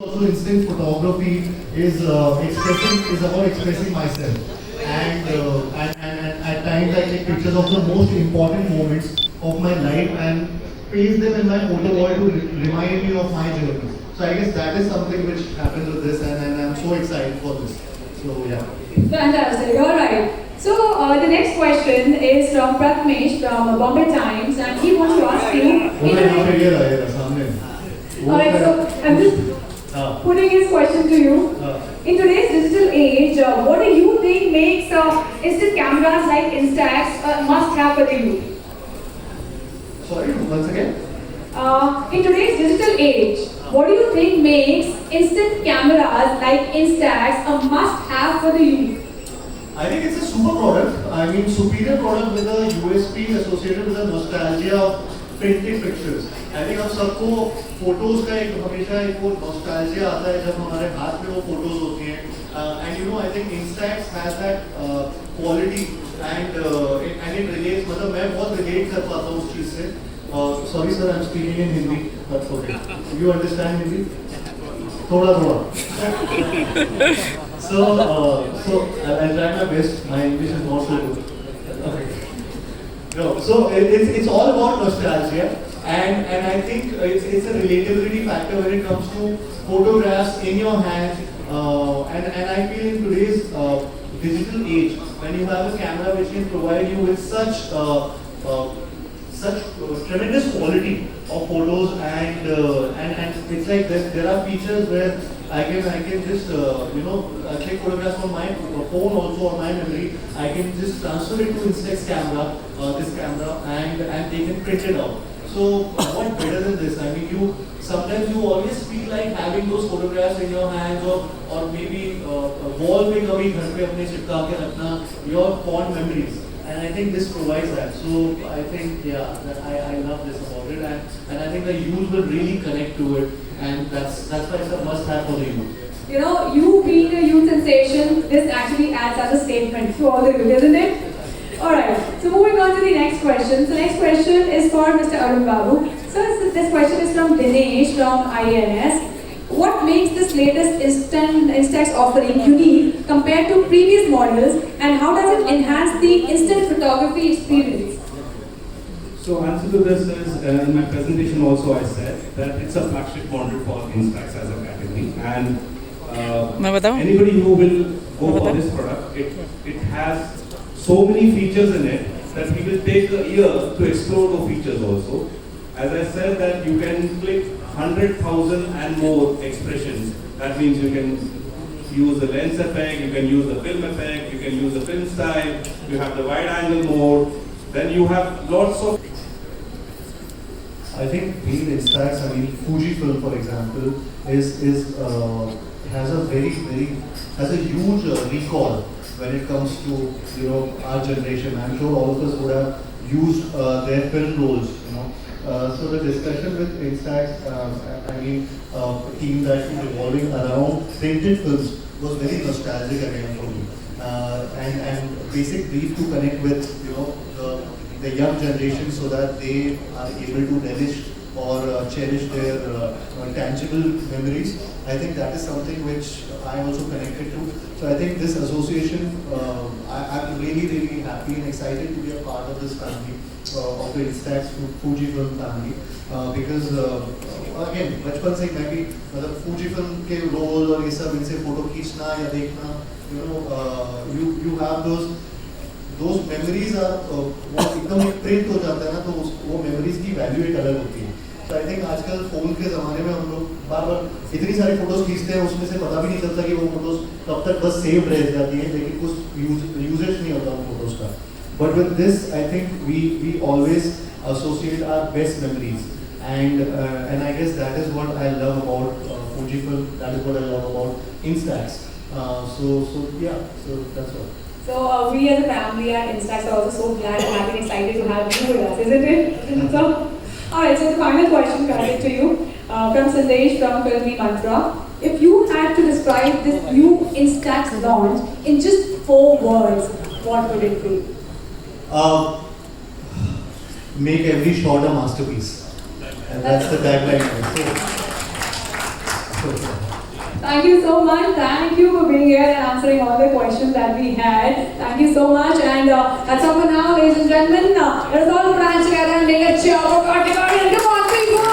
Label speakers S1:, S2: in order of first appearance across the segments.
S1: Also, instant photography is about expressing myself, and at times I take pictures of the most important moments of my life and paste them in my photo wall to remind me of my journey. So I guess that is something which happens with this, and I'm so excited for this. So yeah.
S2: Fantastic. All right. So the next question is from Pratmesh from Bombay Times, and he wants to ask you.
S1: वो मैं यहाँ पे ये रहा सामने.
S2: All right. So I'm just putting his question to you. In today's digital age, what do you think makes instant cameras like Instax a must-have for the youth?
S1: Sorry, once again.
S2: In today's digital age, what do you think makes instant cameras like Instax a must-have for the youth?
S1: I think it's a super product. I mean, superior product with a USP associated with the nostalgia of printed pictures. I think हम सबको photos का एक हमेशा एक वो nostalgia आता है जब हमारे हाथ में वो फोटोज होती हैं. And you know, I think Instax has that quality and it relates. मतलब मैं बहुत relate कर पाता हूँ उस चीज से. Sorry sir, I'm speaking in Hindi. That's okay. You understand Hindi? थोड़ा थोड़ा. So I'll try my best. My English is not so good. Okay. No, so it's all about nostalgia, and I think it's a relatability factor when it comes to photographs in your hand, and I feel in today's digital age, when you have a camera which can provide you with such tremendous quality of photos, and it's like there are features where I can just take photographs on my phone also, on my memory. I can just transfer it to Instax camera, this camera, and they can print it out. So what better than this? I mean, sometimes you always feel like having those photographs in your hands, or maybe wall पे कभी घर पे अपने चिपका के रखना your fond memories. And I think this provides that. So I think, I love this about it, and I think the youth will really connect to it, and that's why it's a must-have for the youth.
S2: You know, you being a youth sensation, this actually adds as a statement to all the youth, isn't it? All right. So moving on to the next question. So next question is for Mr. Arun Babu. So this question is from Dinesh from INS. What makes this latest Instax offering unique compared to previous models, and how does it enhance the instant photography experience?
S3: So answer to this is, in my presentation also I said that it's a flagship model for Instax as a category, and anybody who will go for this product, it has so many features in it that we will take a year to explore the features also. As I said that you can click 100,000 and more expressions. That means you can use the lens effect, you can use the film effect, you can use the film style, you have the wide angle mode, then you have lots of...
S1: I think being Instax, I mean Fujifilm for example, has a huge recall when it comes to our generation. I'm sure all of us would have used their film rolls, So the discussion with Instax, a team that is revolving around printed films was very nostalgic again for me, and basic brief to connect with the young generation so that they are able to relish or cherish their tangible memories. I think that is something which I also connected to. So I think this association, I'm really happy and excited to be a part of this family. Of the Instax Fujifilm family, because again बचपन से मैं भी मतलब Fujifilm के role और ये सब इनसे फोटो खींचना या देखना, you have those memories are वो एकदम एक प्रिंट हो जाता है ना, तो वो memories की वैल्यू एक अलग होती है. So I think आजकल फोन के ज़माने में हम लोग बार इतनी सारी फोटोज खींचते हैं, उसमें से पता भी नहीं चलता कि वो फोटोज कब तक बस सेव रह जाती हैं, लेकिन कुछ यूजेज नहीं होता उन फोटोज का. But with this, I think we always associate our best memories, and I guess that is what I love about Fujifilm. That is what I love about Instax. So that's all.
S2: So we as a family at Instax are also so glad and happy and excited to have you with us, isn't it? So, all right. So the final question coming to you from Sandesh from Filmi Mantra. If you had to describe this new Instax launch in just 4 words, what would it be?
S1: Make every shot a masterpiece, and that's the tagline. So
S2: Thank you so much. Thank you for being here and answering all the questions that we had. Thank you so much. And that's all for now, ladies and gentlemen. Let us all branch together and make a cheer for Kartik. Come on, people!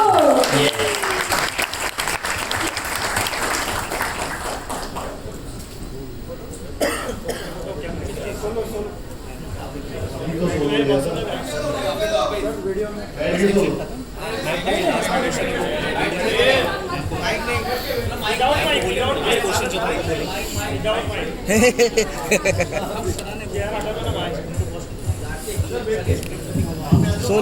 S4: So